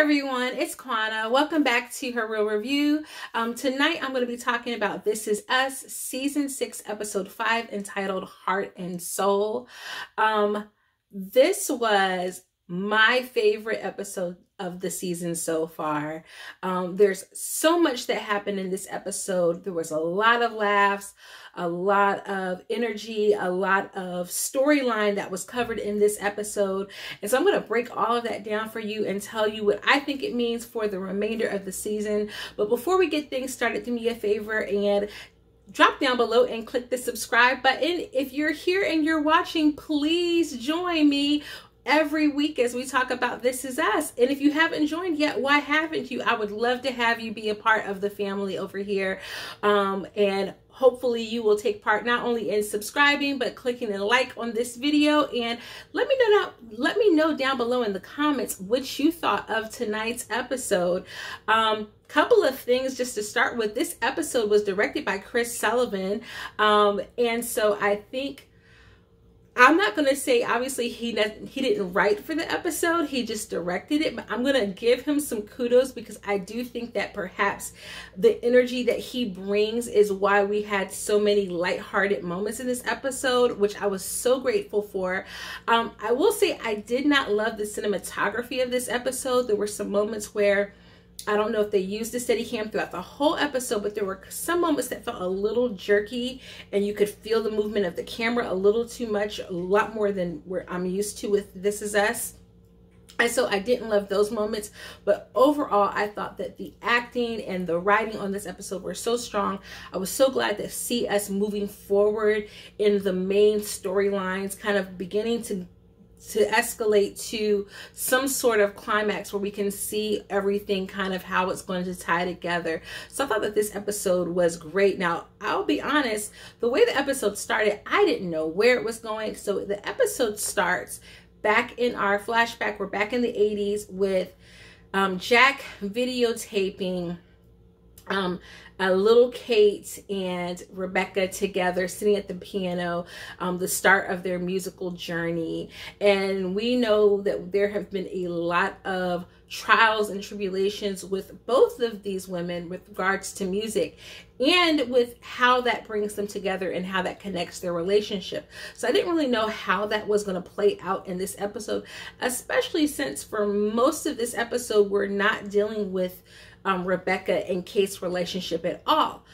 everyone, it's Quana. Welcome back to Her Real Review. Tonight I'm going to be talking about This Is Us, Season 6, Episode 5, entitled Heart and Soul. This was my favorite episode of the season so far. There's so much that happened in this episode. There was a lot of laughs, a lot of energy, a lot of storyline that was covered in this episode. And so I'm going to break all of that down for you and tell you what I think it means for the remainder of the season. But before we get things started, do me a favor and drop down below and click the subscribe button. If you're here and you're watching, please join me every week as we talk about This Is Us. And if you haven't joined yet, why haven't you? I would love to have you be a part of the family over here. And hopefully you will take part not only in subscribing, but clicking a like on this video. And let me know down below in the comments what you thought of tonight's episode. Couple of things just to start with. This episode was directed by Sullivan. And so I think I'm not going to say, obviously, he didn't write for the episode. He just directed it. But I'm going to give him some kudos because I do think that perhaps the energy that he brings is why we had so many lighthearted moments in this episode, which I was so grateful for. I will say I did not love the cinematography of this episode. There were some moments where I don't know if they used the Steadicam throughout the whole episode, but there were some moments that felt a little jerky and you could feel the movement of the camera a little too much, a lot more than where I'm used to with This Is Us. And so I didn't love those moments, but overall, I thought that the acting and the writing on this episode were so strong. I was so glad to see us moving forward in the main storylines, kind of beginning to escalate to some sort of climax where we can see everything kind of how it's going to tie together. So I thought that this episode was great. Now, I'll be honest, the way the episode started, I didn't know where it was going. So the episode starts back in our flashback. We're back in the 80s with Jack videotaping a little Kate and Rebecca together sitting at the piano, the start of their musical journey. And we know that there have been a lot of trials and tribulations with both of these women with regards to music and with how that brings them together and how that connects their relationship. So I didn't really know how that was going to play out in this episode, especially since for most of this episode, we're not dealing with Rebecca and Kate's relationship at all.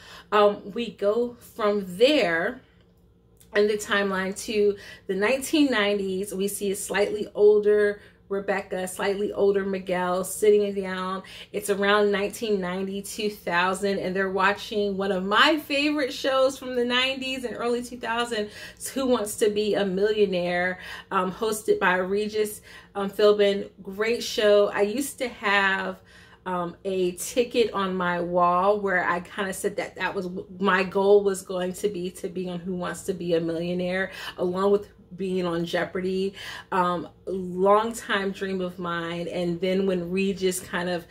We go from there in the timeline to the 1990s. We see a slightly older Rebecca, slightly older Miguel sitting down. It's around 1990, 2000, and they're watching one of my favorite shows from the 90s and early 2000s, Who Wants to Be a Millionaire, hosted by Regis Philbin. Great show. I used to have a ticket on my wall where I kind of said that was my goal, was going to be on Who Wants to Be a Millionaire, along with being on Jeopardy. Long time dream of mine. And then when Regis kind of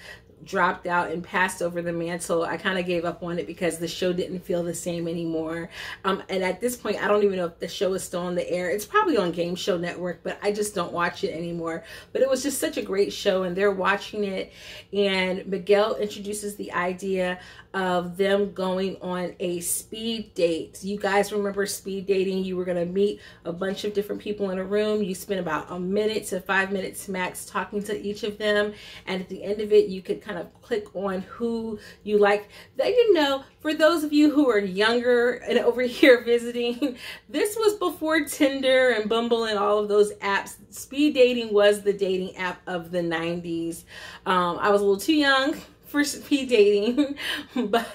dropped out and passed over the mantle, I kind of gave up on it because the show didn't feel the same anymore. And at this point, I don't even know if the show is still on the air. It's probably on Game Show Network, but I just don't watch it anymore. But it was just such a great show, and they're watching it. And Miguel introduces the idea of them going on a speed date. You guys remember speed dating? You were going to meet a bunch of different people in a room. You spent about a minute to 5 minutes max talking to each of them. And at the end of it, you could kind of click on who you like. That, you know, for those of you who are younger and over here visiting, this was before Tinder and Bumble and all of those apps. Speed dating was the dating app of the 90s. I was a little too young for speed dating, but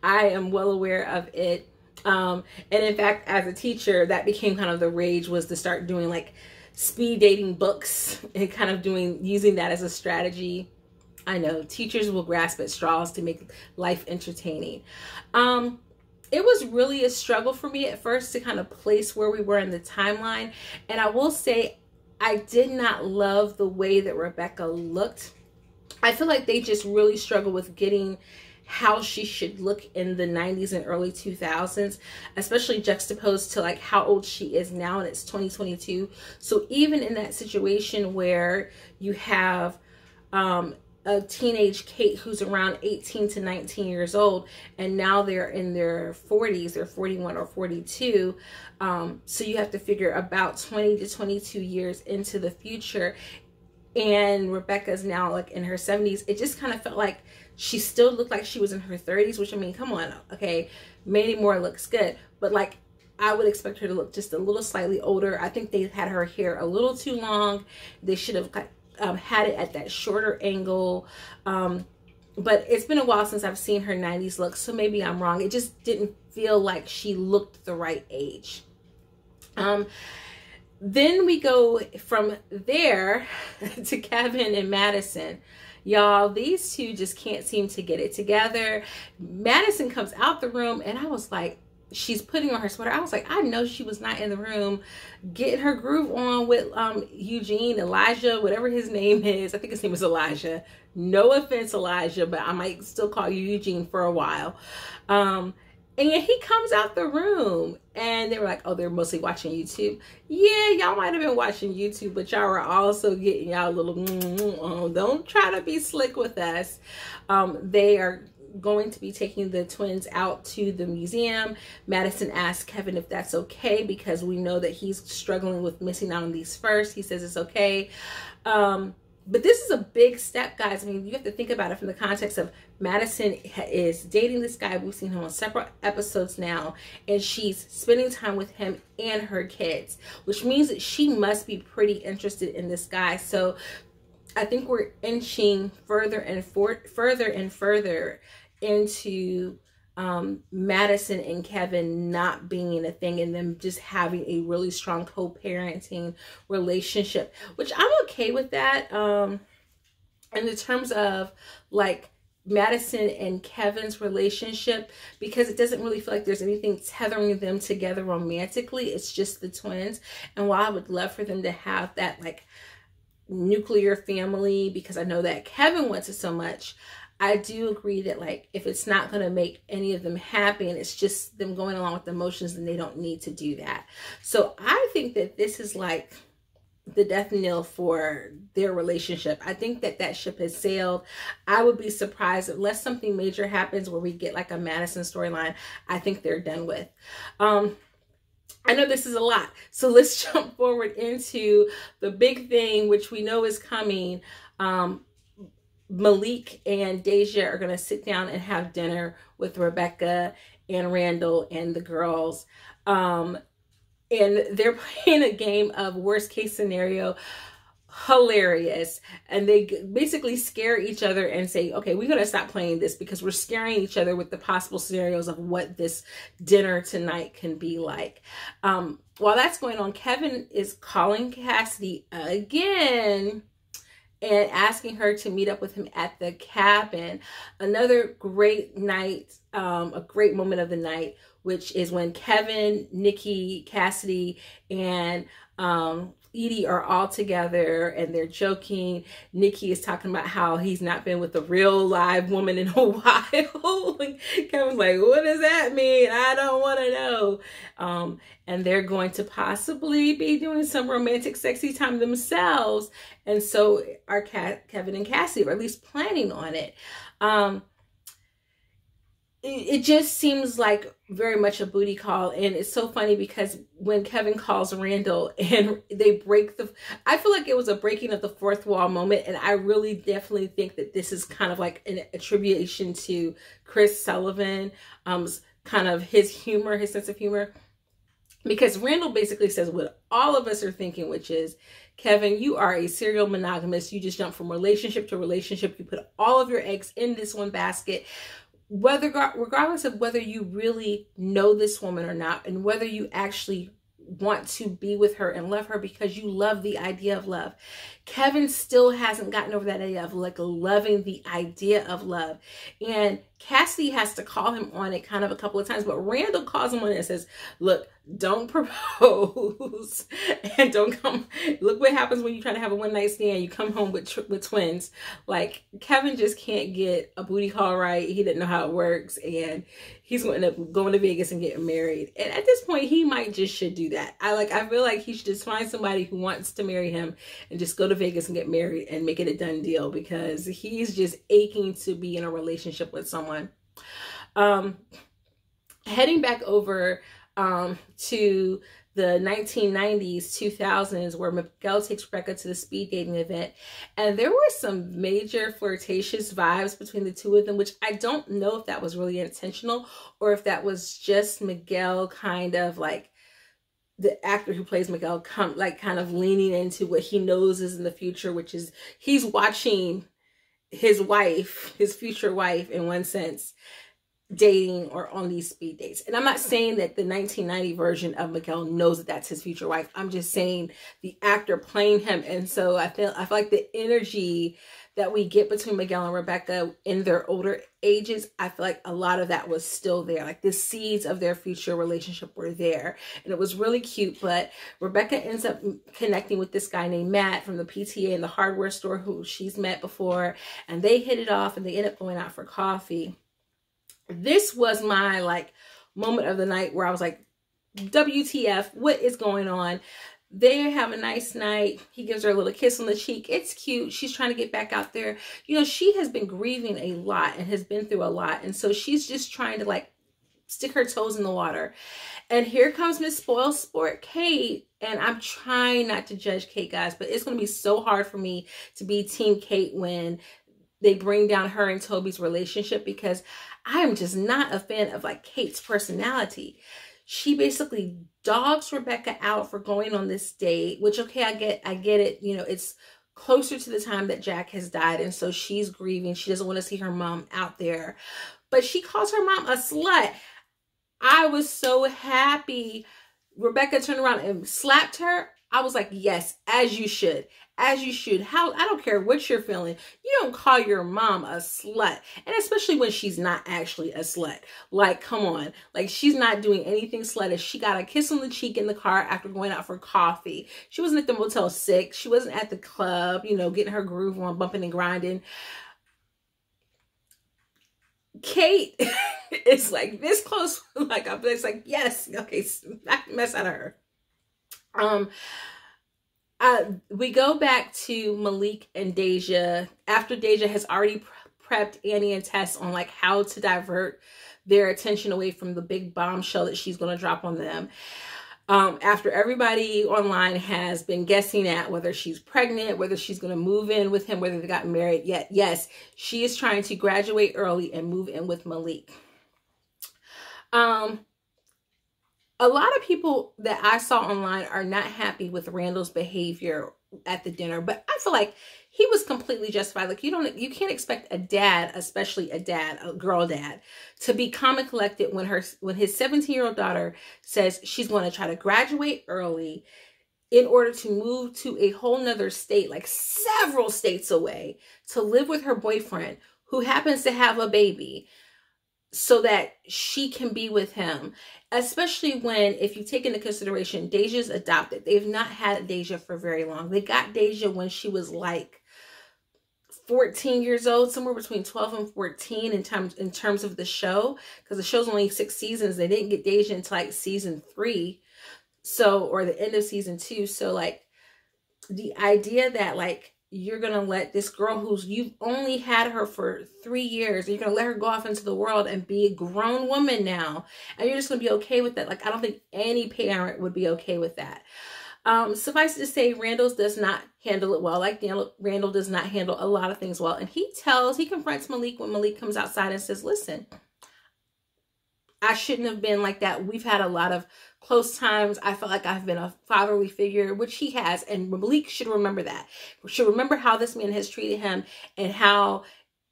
I am well aware of it. And in fact, as a teacher, that became kind of the rage, was to start doing like speed dating books and kind of using that as a strategy. I know teachers will grasp at straws to make life entertaining. It was really a struggle for me at first to kind of place where we were in the timeline. And I will say, I did not love the way that Rebecca looked. I feel like they just really struggle with getting how she should look in the 90s and early 2000s, especially juxtaposed to like how old she is now, and it's 2022. So even in that situation where you have a teenage Kate who's around 18 to 19 years old, and now they're in their 40s, they're 41 or 42. So you have to figure about 20 to 22 years into the future. And Rebecca's now like in her 70s. It just kind of felt like she still looked like she was in her 30s, which, I mean, come on, okay, Mandy Moore looks good, but like I would expect her to look just a little slightly older. I think they had her hair a little too long. They should have had it at that shorter angle. But it's been a while since I've seen her 90s look, so maybe I'm wrong. It just didn't feel like she looked the right age. Then we go from there to Kevin and Madison. Y'all, these two just can't seem to get it together. Madison comes out the room, and I was like, she's putting on her sweater. I was like, I know she was not in the room getting her groove on with Elijah, whatever his name is. I think his name is Elijah. No offense, Elijah, but I might still call you Eugene for a while. And he comes out the room, and they were like, oh, they're mostly watching YouTube. Yeah, y'all might have been watching YouTube, but y'all were also getting y'all little, don't try to be slick with us. They are going to be taking the twins out to the museum. Madison asks Kevin if that's okay, because we know that he's struggling with missing out on these first. He says it's okay. But this is a big step, guys. I mean, you have to think about it from the context of Madison is dating this guy. We've seen him on several episodes now, and she's spending time with him and her kids, which means that she must be pretty interested in this guy. So I think we're inching further and further into Madison and Kevin not being a thing, and them just having a really strong co-parenting relationship, which I'm okay with that. In the terms of like Madison and Kevin's relationship, because it doesn't really feel like there's anything tethering them together romantically. It's just the twins. And while I would love for them to have that like nuclear family, because I know that Kevin wants it so much, I do agree that like if it's not going to make any of them happy and it's just them going along with the emotions, then they don't need to do that. So I think that this is like the death knell for their relationship. I think that that ship has sailed. I would be surprised unless something major happens where we get like a Madison storyline. I think they're done with. I know this is a lot, so let's jump forward into the big thing, which we know is coming. Malik and Deja are going to sit down and have dinner with Rebecca and Randall and the girls. And they're playing a game of worst case scenario. Hilarious. And they basically scare each other and say, okay, we're going to stop playing this because we're scaring each other with the possible scenarios of what this dinner tonight can be like. While that's going on, Kevin is calling Cassidy again and asking her to meet up with him at the cabin. Another great night, a great moment of the night, which is when Kevin, Nikki, Cassidy, and Edie are all together and they're joking. Nikki is talking about how he's not been with a real live woman in a while. Kevin's like, what does that mean? I don't want to know. And they're going to possibly be doing some romantic, sexy time themselves. And so are Kevin and Cassie, or at least planning on it. It just seems like very much a booty call. And it's so funny because when Kevin calls Randall and they break I feel like it was a breaking of the fourth wall moment. And I really definitely think that this is kind of like an attribution to Chris Sullivan, kind of his humor, his sense of humor. Because Randall basically says what all of us are thinking, which is, Kevin, you are a serial monogamist. You just jump from relationship to relationship. You put all of your eggs in this one basket. Regardless of whether you really know this woman or not, and whether you actually want to be with her and love her because you love the idea of love. Kevin still hasn't gotten over that idea of like loving the idea of love. And Cassidy has to call him on it kind of a couple of times, but Randall calls him on it and says, look, don't propose and don't come. Look what happens when you try to have a one-night stand. You come home with twins. Like, Kevin just can't get a booty call right. He didn't know how it works, and he's going to end up going to Vegas and getting married. And at this point, he might just should do that. I feel like he should just find somebody who wants to marry him and just go to Vegas and get married and make it a done deal, because he's just aching to be in a relationship with someone. Heading back over to the 1990s, 2000s, where Miguel takes Rebecca to the speed dating event. And there were some major flirtatious vibes between the two of them, which I don't know if that was really intentional or if that was just Miguel kind of like, the actor who plays Miguel kind of leaning into what he knows is in the future, which is he's watching his wife, his future wife, in one sense, dating or on these speed dates. And I'm not saying that the 1990 version of Miguel knows that that's his future wife. I'm just saying the actor playing him. And so I feel like the energy that we get between Miguel and Rebecca in their older ages, I feel like a lot of that was still there. Like the seeds of their future relationship were there. And it was really cute. But Rebecca ends up connecting with this guy named Matt from the PTA in the hardware store who she's met before. And they hit it off and they end up going out for coffee. This was my like moment of the night where I was like, WTF, what is going on? They have a nice night. He gives her a little kiss on the cheek. It's cute. She's trying to get back out there. You know, she has been grieving a lot and has been through a lot. And so she's just trying to like stick her toes in the water. And here comes Miss Spoil Sport, Kate. And I'm trying not to judge Kate, guys, but it's going to be so hard for me to be Team Kate when they bring down her and Toby's relationship, because I am just not a fan of like Kate's personality. She basically dogs Rebecca out for going on this date, which, okay, I get it. You know, it's closer to the time that Jack has died. And so she's grieving. She doesn't want to see her mom out there, but she calls her mom a slut. I was so happy. Rebecca turned around and slapped her. I was like, yes, as you should. As you should. How, I don't care what you're feeling. You don't call your mom a slut. And especially when she's not actually a slut. Like, come on. Like, she's not doing anything sluttish. She got a kiss on the cheek in the car after going out for coffee. She wasn't at the Motel 6. She wasn't at the club, you know, getting her groove on, bumping and grinding. Kate is like this close. Like, it's like, yes, okay, smack the mess out of her. We go back to Malik and Deja after Deja has already prepped Annie and Tess on like how to divert their attention away from the big bombshell that she's going to drop on them. After everybody online has been guessing at whether she's pregnant, whether she's going to move in with him, whether they got married yet. Yes, she is trying to graduate early and move in with Malik. A lot of people that I saw online are not happy with Randall's behavior at the dinner, but I feel like he was completely justified. Like, you can't expect a dad, especially a girl dad, to be calm and collected when his 17-year-old daughter says she's going to try to graduate early in order to move to a whole nother state, like several states away, to live with her boyfriend who happens to have a baby, so that she can be with him. Especially when, if you take into consideration, Deja's adopted. They've not had Deja for very long. They got Deja when she was like 14 years old, somewhere between 12 and 14 in terms of the show, because the show's only 6 seasons. They didn't get Deja until like season 3, so, or the end of season 2. So like the idea that like you're going to let this girl who's, you've only had her for 3 years, you're going to let her go off into the world and be a grown woman now, and you're just going to be okay with that. Like, I don't think any parent would be okay with that. Suffice it to say, Randall does not handle it well. Like, Randall does not handle a lot of things well. And he confronts Malik when Malik comes outside and says, listen, I shouldn't have been like that. We've had a lot of close times. I felt like I've been a fatherly figure, which he has. And Malik should remember that. Should remember how this man has treated him, and how,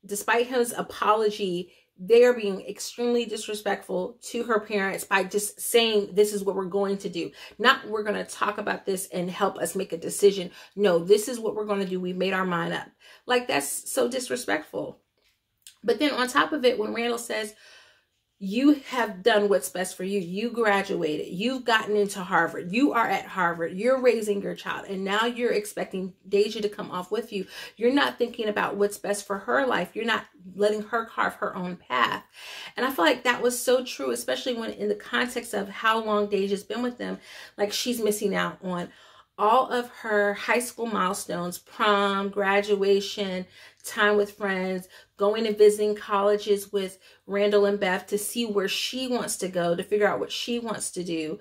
despite his apology, they are being extremely disrespectful to her parents by just saying, this is what we're going to do. Not, we're going to talk about this and help us make a decision. No, this is what we're going to do. We made our mind up. Like, that's so disrespectful. But then on top of it, when Randall says, you have done what's best for you. You graduated. You've gotten into Harvard. You are at Harvard. You're raising your child. And now you're expecting Deja to come off with you. You're not thinking about what's best for her life. You're not letting her carve her own path. And I feel like that was so true, especially when in the context of how long Deja's been with them. Like, she's missing out on all of her high school milestones, prom, graduation, time with friends, going and visiting colleges with Randall and Beth to see where she wants to go, to figure out what she wants to do.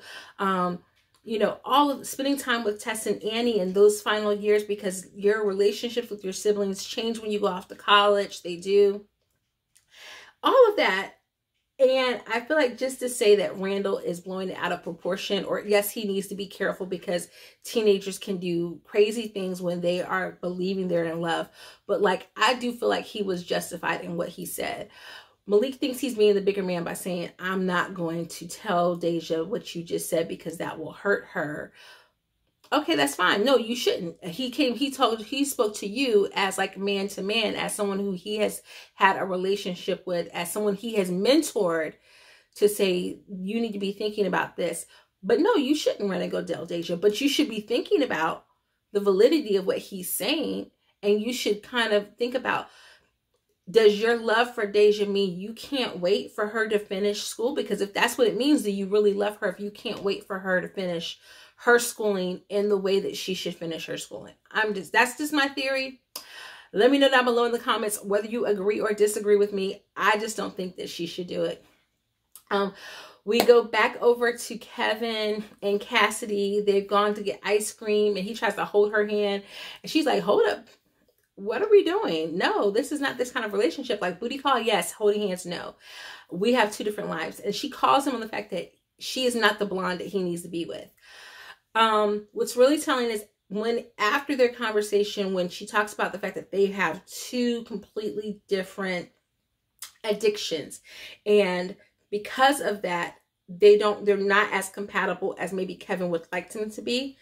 You know, all of spending time with Tess and Annie in those final years, because your relationships with your siblings change when you go off to college. They do. All of that. And I feel like just to say that Randall is blowing it out of proportion, or yes, he needs to be careful because teenagers can do crazy things when they are believing they're in love. But like, I do feel like he was justified in what he said. Malik thinks he's being the bigger man by saying, I'm not going to tell Deja what you just said because that will hurt her. Okay, that's fine. No, you shouldn't. He spoke to you as like man to man, as someone who he has had a relationship with, as someone he has mentored, to say, you need to be thinking about this. But no, you shouldn't run and go tell Deja, but you should be thinking about the validity of what he's saying. And you should kind of think about, does your love for Deja mean you can't wait for her to finish school? Because if that's what it means, do you really love her if you can't wait for her to finish her schooling in the way that she should finish her schooling? That's just my theory. Let me know down below in the comments whether you agree or disagree with me. I just don't think that she should do it. We go back over to Kevin and Cassidy. They've gone to get ice cream and he tries to hold her hand and she's like, hold up. What are we doing? No, this is not this kind of relationship. Like, booty call, yes. Holding hands, no. We have two different lives. And she calls him on the fact that she is not the blonde that he needs to be with. What's really telling is when after their conversation, when she talks about the fact that they have two completely different addictions, and because of that, they're not as compatible as maybe Kevin would like them to be.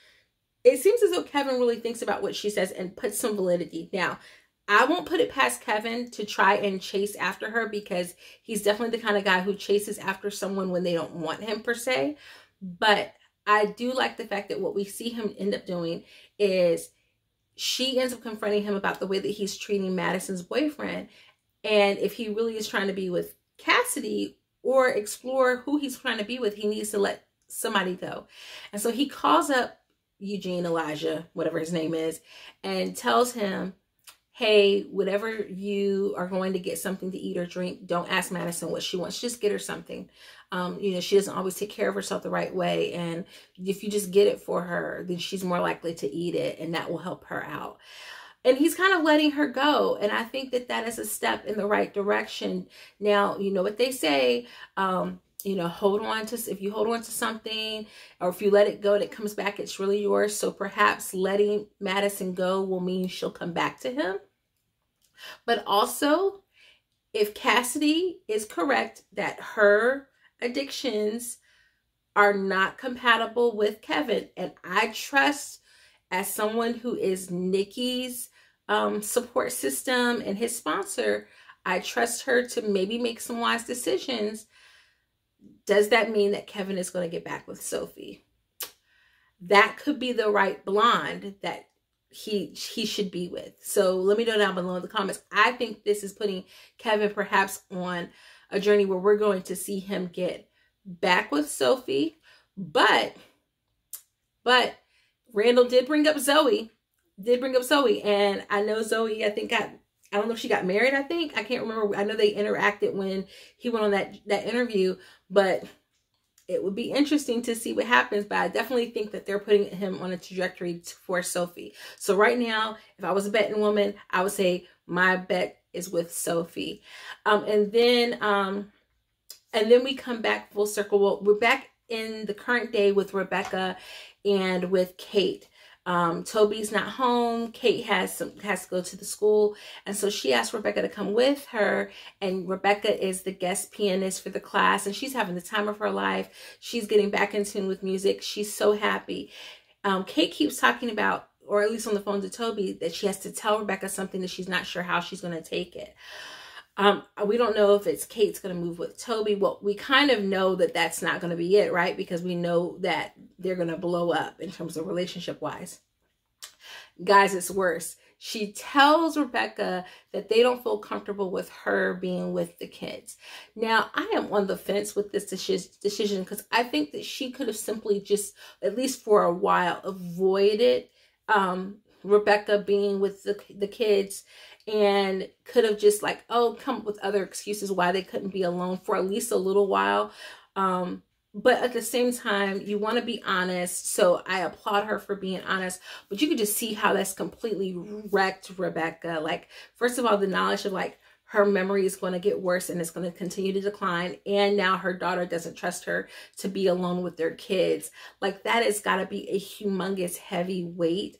It seems as though Kevin really thinks about what she says and puts some validity. Now, I won't put it past Kevin to try and chase after her, because he's definitely the kind of guy who chases after someone when they don't want him per se. But I do like the fact that what we see him end up doing is she ends up confronting him about the way that he's treating Madison's boyfriend. And if he really is trying to be with Cassidy or explore who he's trying to be with, he needs to let somebody go. And so he calls up Eugene, Elijah, whatever his name is, and tells him, hey, whatever you are going to get something to eat or drink, don't ask Madison what she wants. Just get her something. You know, she doesn't always take care of herself the right way. And if you just get it for her, then she's more likely to eat it, and that will help her out. And he's kind of letting her go. And I think that that is a step in the right direction. Now, you know what they say, you know, if you hold on to something, or if you let it go and it comes back, it's really yours. So perhaps letting Madison go will mean she'll come back to him. But also, if Cassidy is correct that her addictions are not compatible with Kevin, and I trust, as someone who is Nikki's support system and his sponsor, I trust her to maybe make some wise decisions. Does that mean that Kevin is going to get back with Sophie? That could be the right blonde that he should be with. So let me know down below in the comments. I think this is putting Kevin perhaps on a journey where we're going to see him get back with Sophie. But Randall did bring up Zoe. And I know Zoe, I don't know if she got married, I think. I can't remember. I know they interacted when he went on that interview, but it would be interesting to see what happens. But I definitely think that they're putting him on a trajectory for Sophie. So right now, if I was a betting woman, I would say my bet is with Sophie. And then we come back full circle. Well, we're back in the current day with Rebecca and with Kate. Toby's not home. Kate has to go to the school, and so she asked Rebecca to come with her, and Rebecca is the guest pianist for the class, and she's having the time of her life. She's getting back in tune with music. She's so happy. Kate keeps talking about, or at least on the phone to Toby, that she has to tell Rebecca something that she's not sure how she's going to take it. We don't know if it's Kate's going to move with Toby. Well, we kind of know that that's not going to be it, right? Because we know that they're going to blow up in terms of relationship wise. Guys, it's worse. she tells Rebecca that they don't feel comfortable with her being with the kids. Now, I am on the fence with this decision because I think that she could have simply just, at least for a while, avoided Rebecca being with the kids, and could have just like, come up with other excuses why they couldn't be alone for at least a little while. But at the same time, you want to be honest. So I applaud her for being honest, but you could just see how that's completely wrecked Rebecca. Like, first of all, the knowledge of like her memory is going to get worse and it's going to continue to decline. And now her daughter doesn't trust her to be alone with their kids. Like, that has got to be a humongous heavy weight.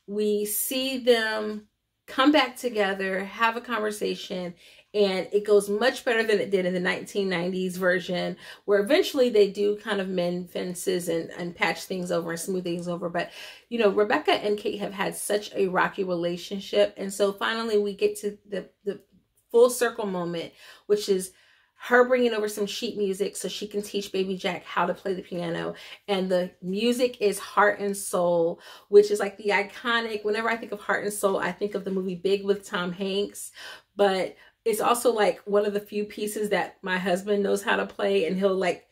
We see them come back together, have a conversation, and it goes much better than it did in the 1990s version, where eventually they do kind of mend fences and patch things over and smooth things over. But, you know, Rebecca and Kate have had such a rocky relationship. And so finally we get to the full circle moment, which is her bringing over some sheet music so she can teach baby Jack how to play the piano. And the music is Heart and Soul, which is like the iconic, whenever I think of Heart and Soul, I think of the movie Big with Tom Hanks. But it's also like one of the few pieces that my husband knows how to play, and he'll like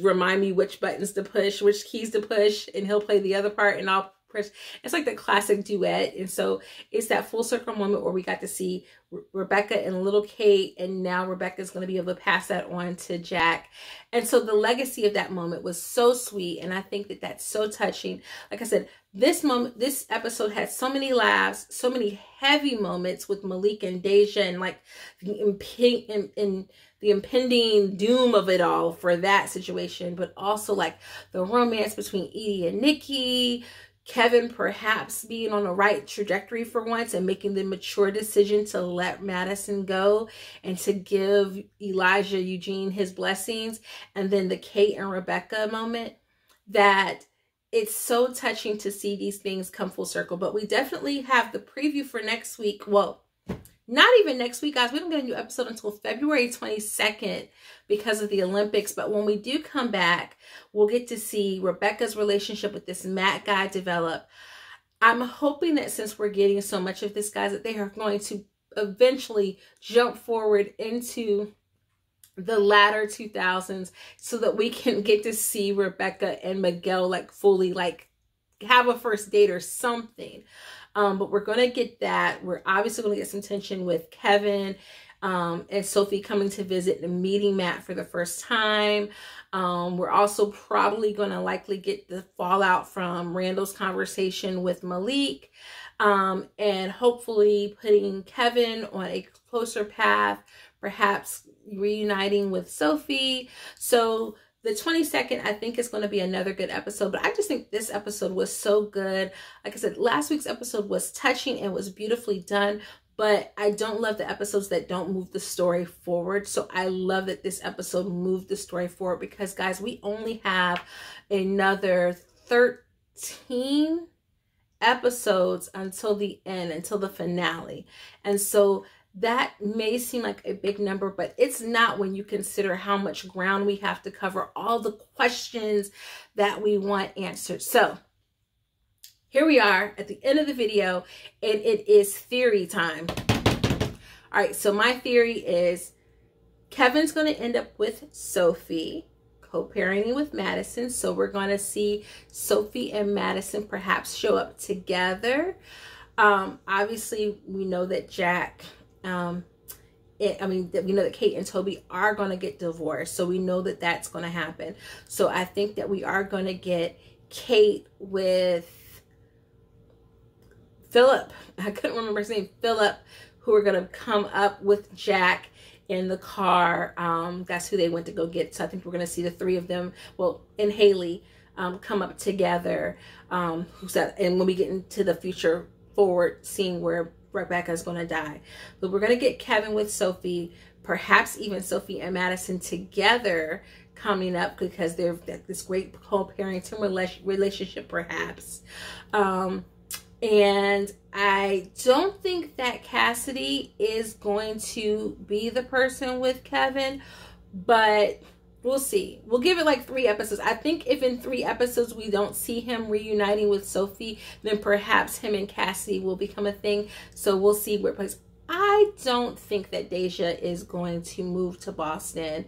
remind me which buttons to push, which keys to push, and he'll play the other part and I'll press. It's like the classic duet. And so it's that full circle moment where we got to see Rebecca and little Kate, and now Rebecca's going to be able to pass that on to Jack. And so the legacy of that moment was so sweet, and I think that that's so touching. Like I said, this episode had so many laughs, so many heavy moments with Malik and Deja, and like the impending doom of it all for that situation, but also like the romance between Edie and Nikki, Kevin perhaps being on the right trajectory for once and making the mature decision to let Madison go and to give Elijah Eugene his blessings, and then the Kate and Rebecca moment, that it's so touching to see these things come full circle. But we definitely have the preview for next week. Well, not even next week, guys. We don't get a new episode until February 22nd because of the Olympics. But when we do come back, we'll get to see Rebecca's relationship with this Matt guy develop. I'm hoping that since we're getting so much of this, guys, that they are going to eventually jump forward into the latter 2000s so that we can get to see Rebecca and Miguel like fully like have a first date or something. But we're going to get that. We're obviously going to get some tension with Kevin and Sophie coming to visit and meeting Matt for the first time. We're also probably going to likely get the fallout from Randall's conversation with Malik, and hopefully putting Kevin on a closer path, perhaps reuniting with Sophie. So the 22nd, I think, is going to be another good episode. But I just think this episode was so good. Like I said, last week's episode was touching and was beautifully done. But I don't love the episodes that don't move the story forward. So I love that this episode moved the story forward because, guys, we only have another 13 episodes until the end, until the finale. And so that may seem like a big number, but it's not when you consider how much ground we have to cover, all the questions that we want answered. So here we are at the end of the video, and it is theory time. All right, so my theory is Kevin's going to end up with Sophie, co-parenting with Madison. So we're going to see Sophie and Madison perhaps show up together. Obviously, we know that Jack... we know that Kate and Toby are going to get divorced. So we know that that's going to happen. So I think that we are going to get Kate with Philip. I couldn't remember his name. Philip, who are going to come up with Jack in the car. That's who they went to go get. So I think we're going to see the three of them, well, and Haley, come up together. And when we get into the future forward scene where Rebecca is going to die. But we're going to get Kevin with Sophie, perhaps even Sophie and Madison together coming up because they're this great co-parenting relationship perhaps. And I don't think that Cassidy is going to be the person with Kevin, but We'll see. We'll give it like 3 episodes. I think if in 3 episodes we don't see him reuniting with Sophie, then perhaps him and Cassidy will become a thing. So we'll see where it plays. I don't think that Deja is going to move to Boston.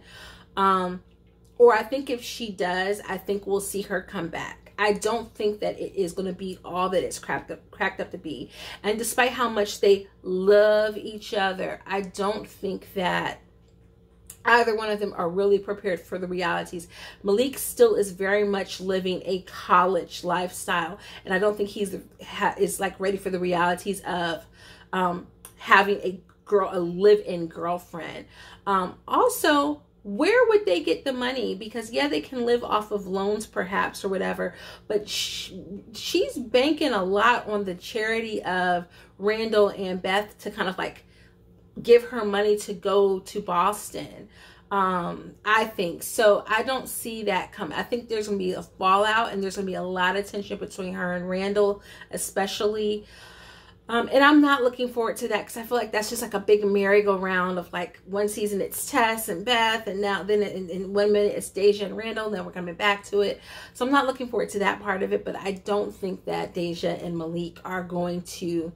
Or I think if she does, I think we'll see her come back. I don't think that it is going to be all that it's cracked up to be. And despite how much they love each other, I don't think that either one of them are really prepared for the realities. Malik still is very much living a college lifestyle, and I don't think he's is like ready for the realities of having a live-in girlfriend. Also, where would they get the money? Because yeah, they can live off of loans perhaps or whatever, but she's banking a lot on the charity of Randall and Beth to kind of like give her money to go to Boston. I think so. I don't see that come. I think there's gonna be a fallout, and there's gonna be a lot of tension between her and Randall, especially. And I'm not looking forward to that, because I feel like that's just like a big merry-go-round of like one season it's Tess and Beth, and now then in 1 minute it's Deja and Randall, and then we're coming back to it. So I'm not looking forward to that part of it, but I don't think that Deja and Malik are going to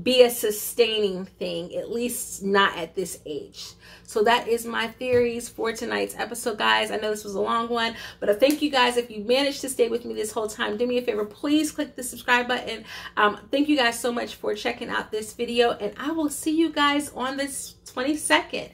be a sustaining thing, at least not at this age. So that is my theories for tonight's episode, guys. I know this was a long one, but I thank you guys. If you managed to stay with me this whole time, do me a favor, please click the subscribe button. Thank you guys so much for checking out this video, and I will see you guys on this 22nd.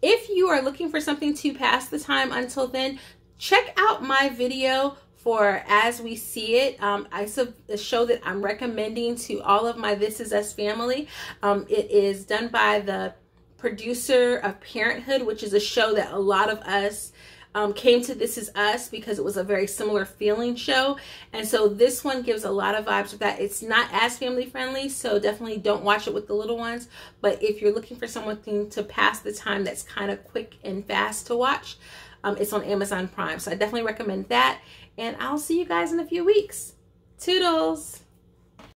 If you are looking for something to pass the time until then, check out my video for As We See It. It's a show that I'm recommending to all of my This Is Us family. It is done by the producer of Parenthood, which is a show that a lot of us came to This Is Us because it was a very similar feeling show. And so this one gives a lot of vibes with that. It's not as family friendly, so definitely don't watch it with the little ones. But if you're looking for something to pass the time that's kind of quick and fast to watch, it's on Amazon Prime. So I definitely recommend that. And I'll see you guys in a few weeks. Toodles!